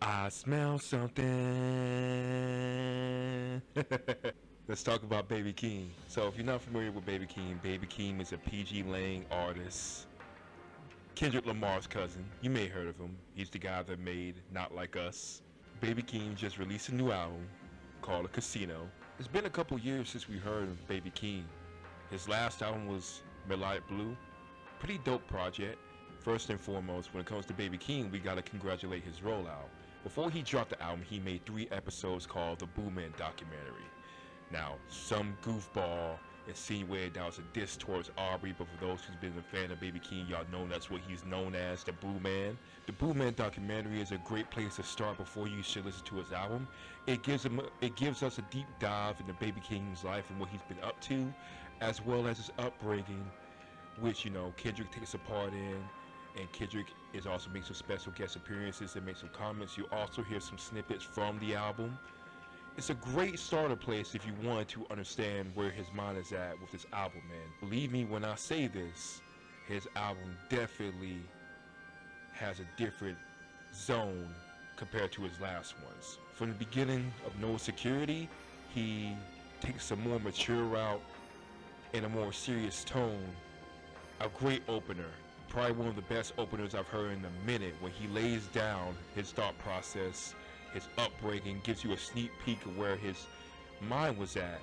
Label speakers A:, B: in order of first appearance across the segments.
A: I smell something. Let's talk about Baby Keem. So if you're not familiar with Baby Keem is a PgLang artist. Kendrick Lamar's cousin. You may have heard of him. He's the guy that made Not Like Us. Baby Keem just released a new album called Casino. It's been a couple years since we heard of Baby Keem. His last album was Melodic Blue. Pretty dope project. First and foremost, when it comes to Baby Keem, we gotta congratulate his rollout. Before he dropped the album, he made 3 episodes called the BOOMAN'S documentary. Now, some goofball insinuated that was a diss towards Aubrey, but for those who's been a fan of Baby Keem, y'all know that's what he's known as, the Boo Man. The Boo Man documentary is a great place to start before you should listen to his album. It gives us a deep dive into Baby Keem's life and what he's been up to, as well as his upbringing, which Kendrick takes a part in. And Kendrick is also makes some special guest appearances and makes some comments. You also hear some snippets from the album. It's a great starter place if you want to understand where his mind is at with this album, man. Believe me when I say this, his album definitely has a different zone compared to his last ones. From the beginning of No Security, he takes a more mature route and a more serious tone. A great opener. Probably one of the best openers I've heard in a minute, when he lays down his thought process, his upbringing, gives you a sneak peek of where his mind was at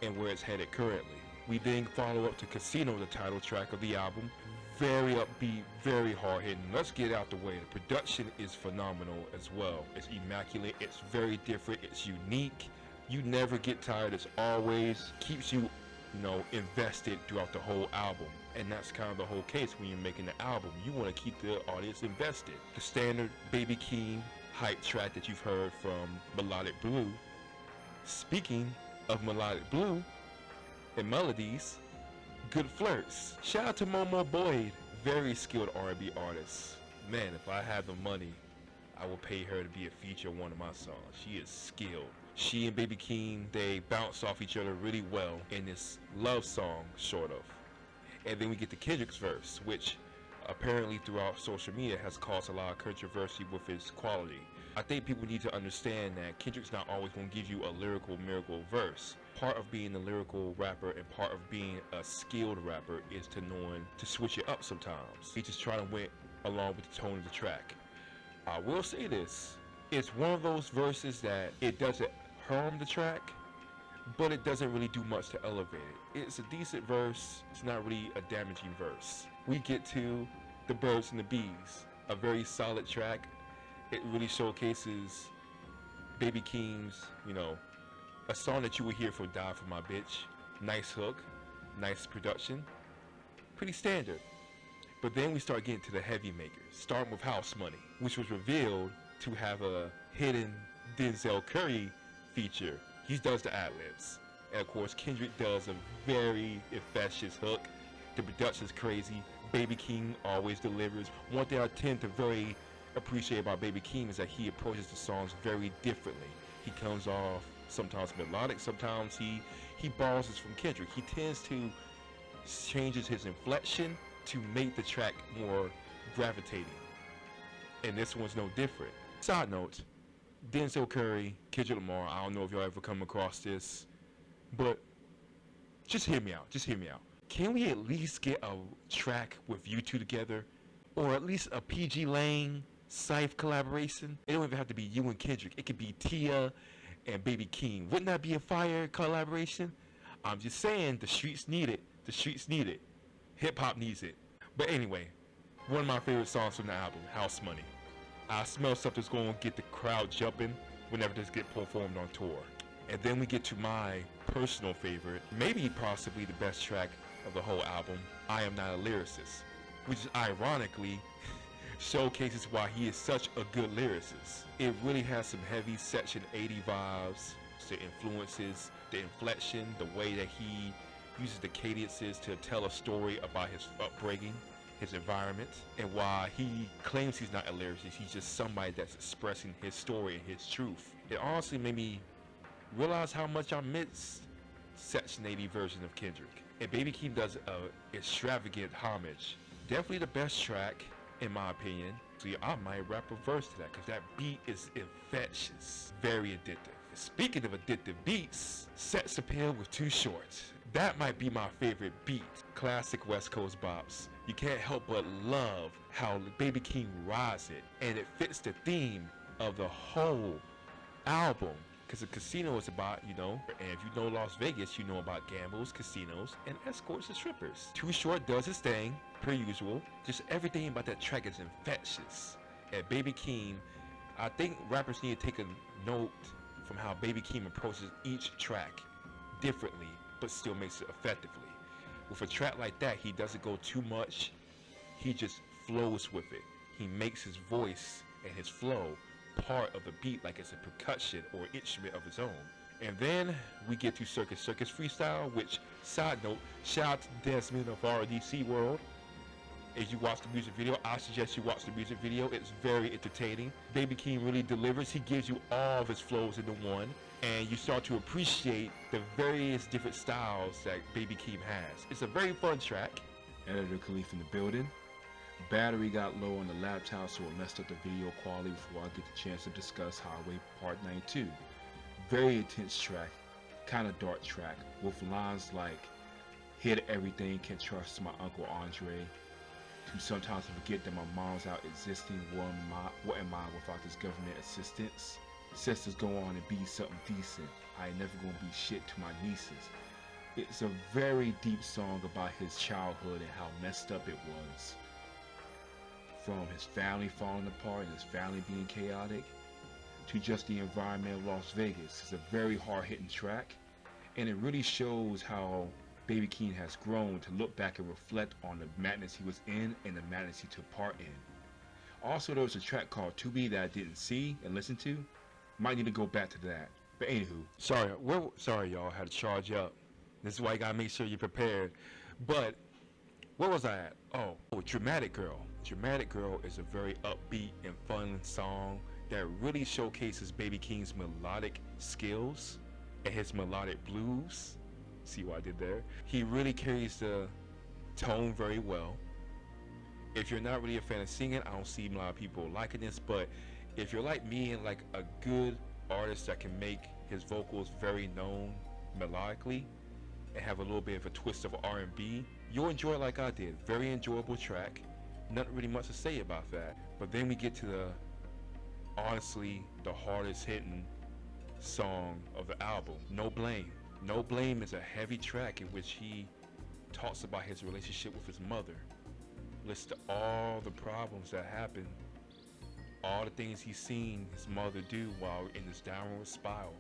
A: and where it's headed currently. We then follow up to Casino, the title track of the album. Very upbeat, very hard hitting. Let's get out the way. The production is phenomenal as well. It's immaculate, it's very different, it's unique. You never get tired, it's always keeps you invested throughout the whole album. And that's kind of the whole case when you're making the album. You want to keep the audience invested. The standard Baby Keem hype track that you've heard from Melodic Blue. Speaking of Melodic Blue and melodies, Good Flirts. Shout out to Momo Boyd, very skilled R&B artist. Man, if I had the money, I would pay her to be a feature on one of my songs. She is skilled. She and Baby Keem, they bounce off each other really well in this love song, sort of. And then we get to Kendrick's verse, which apparently throughout social media has caused a lot of controversy with its quality. I think people need to understand that Kendrick's not always going to give you a lyrical miracle verse. Part of being a lyrical rapper and part of being a skilled rapper is to knowing to switch it up sometimes. He just trying to went along with the tone of the track. I will say this, it's one of those verses that it doesn't harm the track, but it doesn't really do much to elevate it. It's a decent verse, it's not really a damaging verse. We get to The Birds and the Bees, a very solid track. It really showcases Baby Keem's, a song that you would hear for Die For My Bitch. Nice hook, nice production, pretty standard. But then we start getting to the heavy makers, starting with House Money, which was revealed to have a hidden Denzel Curry feature. He does the ad-libs. And of course, Kendrick does a very infectious hook. The production's crazy. Baby Keem always delivers. One thing I tend to very appreciate about Baby Keem is that he approaches the songs very differently. He comes off sometimes melodic, sometimes he borrows this from Kendrick. He tends to changes his inflection to make the track more gravitating. And this one's no different. Side note, Denzel Curry, Kendrick Lamar, I don't know if y'all ever come across this, but just hear me out, Can we at least get a track with you two together? Or at least a PgLang Syph collaboration? It don't even have to be you and Kendrick. It could be Tia and Baby Keem. Wouldn't that be a fire collaboration? I'm just saying, the streets need it. The streets need it. Hip hop needs it. But anyway, one of my favorite songs from the album, House Money. I smell something's going to get the crowd jumping whenever this gets performed on tour. And then we get to my personal favorite, maybe possibly the best track of the whole album, I Am Not a Lyricist, which ironically showcases why he is such a good lyricist. It really has some heavy Section 80 vibes, the influences, the inflection, the way that he uses the cadences to tell a story about his upbringing, his environment, and why he claims he's not a lyricist. He's just somebody that's expressing his story and his truth. It honestly made me realize how much I miss Section 80 version of Kendrick. And Baby Keem does a extravagant homage. Definitely the best track, in my opinion. See, I might rap a verse to that because that beat is infectious, very addictive. Speaking of addictive beats, Sets Appeal with Too Short. That might be my favorite beat. Classic West Coast bops. You can't help but love how Baby Keem rides it, and it fits the theme of the whole album. Because the casino is about, you know, and if you know Las Vegas, you know about gambles, casinos, and escorts and strippers. Too Short does his thing, per usual. Just everything about that track is infectious. And Baby Keem, I think rappers need to take a note from how Baby Keem approaches each track differently, but still makes it effectively. With a track like that, he doesn't go too much. He just flows with it. He makes his voice and his flow part of the beat like it's a percussion or instrument of its own. And then we get to Circus Freestyle, which, side note, shout out to Desmond of RDC World. As you watch the music video, I suggest you watch the music video. It's very entertaining. Baby Keem really delivers. He gives you all of his flows into one, and you start to appreciate the various different styles that Baby Keem has. It's a very fun track. Editor Khalif in the building. Battery got low on the laptop, so it messed up the video quality before I get the chance to discuss Highway Part 92. Very intense track, kind of dark track, with lines like, hit everything, can't trust my Uncle Andre, to sometimes forget that my mom's out existing, what am I without this government assistance? Sisters go on and be something decent, I ain't never gonna be shit to my nieces. It's a very deep song about his childhood and how messed up it was. From his family falling apart and his family being chaotic, to just the environment of Las Vegas. It's a very hard-hitting track, and it really shows how Baby Keem has grown to look back and reflect on the madness he was in and the madness he took part in. Also, there was a track called To Be that I didn't see and listen to. Might need to go back to that. But anywho, sorry y'all, had to charge up. This is why you gotta make sure you're prepared. But where was I at? Oh, Dramatic Girl. Dramatic Girl is a very upbeat and fun song that really showcases Baby Keem's melodic skills and his melodic blues. See what I did there? He really carries the tone very well. If you're not really a fan of singing, I don't see a lot of people liking this, but if you're like me and like a good artist that can make his vocals very known melodically and have a little bit of a twist of R&B, you'll enjoy it like I did. Very enjoyable track. Nothing really much to say about that. But then we get to honestly, the hardest hitting song of the album, No Blame. No Blame is a heavy track in which he talks about his relationship with his mother. Lists all the problems that happened, all the things he's seen his mother do while in this downward spiral,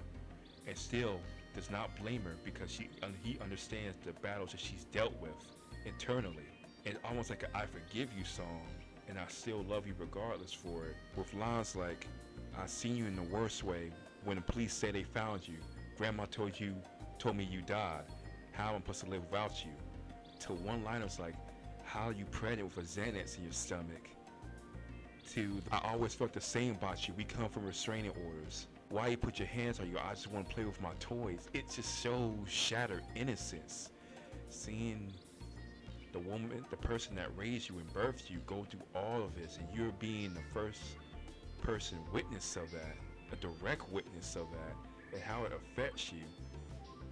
A: and still does not blame her because he understands the battles that she's dealt with internally. It's almost like an I forgive you song, and I still love you regardless for it, with lines like, I seen you in the worst way when the police say they found you. Grandma told me you died. How am I supposed to live without you? To one-liners like, how are you pregnant with a Xanax in your stomach? To, I always felt the same about you. We come from restraining orders. Why you put your hands on you? I just want to play with my toys. It just shows shattered innocence. Seeing the woman, the person that raised you and birthed you, go through all of this, and you're being the first person witness of that, a direct witness of that, and how it affects you,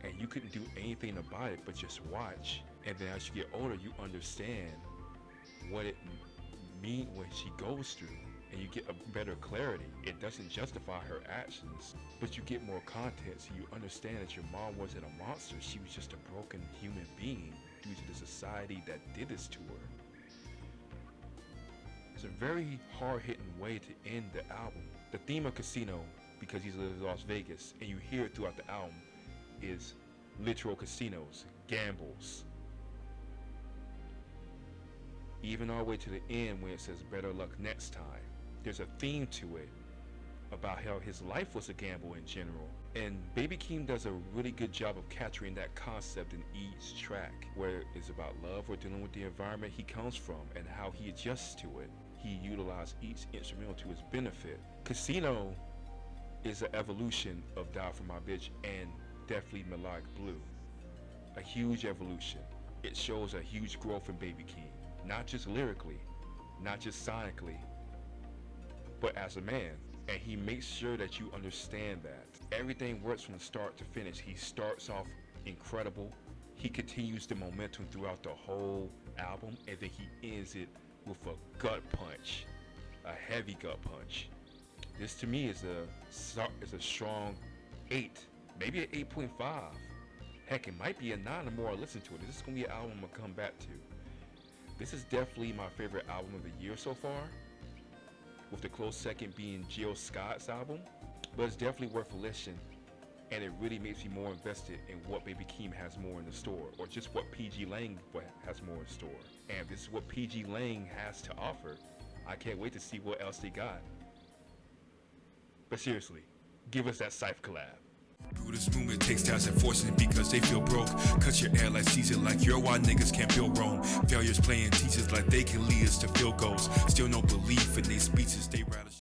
A: and you couldn't do anything about it but just watch. And then as you get older, you understand what it means when she goes through, and you get a better clarity. It doesn't justify her actions, but you get more context, so you understand that your mom wasn't a monster. She was just a broken human being due to the society that did this to her. It's a very hard-hitting way to end the album. The theme of Casino, because he's in Las Vegas, and you hear it throughout the album, is literal casinos, gambles. Even all the way to the end when it says better luck next time. There's a theme to it about how his life was a gamble in general. And Baby Keem does a really good job of capturing that concept in each track, where it's about love or dealing with the environment he comes from and how he adjusts to it. He utilized each instrumental to his benefit. Casino is an evolution of Die For My Bitch and definitely Melodic Blue. A huge evolution. It shows a huge growth in Baby Keem. Not just lyrically, not just sonically, but as a man. And he makes sure that you understand that. Everything works from start to finish. He starts off incredible. He continues the momentum throughout the whole album, and then he ends it with a gut punch, a heavy gut punch. This to me is a strong 8, maybe an 8.5. Heck, it might be a 9 the more I listen to it. This is gonna be an album I'm gonna come back to. This is definitely my favorite album of the year so far, with the close second being Jill Scott's album, but it's definitely worth a listen, and it really makes me more invested in what Baby Keem has more in the store, or just what PgLang has more in store. And this is what PgLang has to offer. I can't wait to see what else they got. But seriously, give us that Cypher collab.
B: Through this movement takes styles and forces because they feel broke. Cut your air like Caesar, like you're why niggas can't build Rome. Failures playing teachers like they can lead us to field goals. Still no belief in their speeches, they rather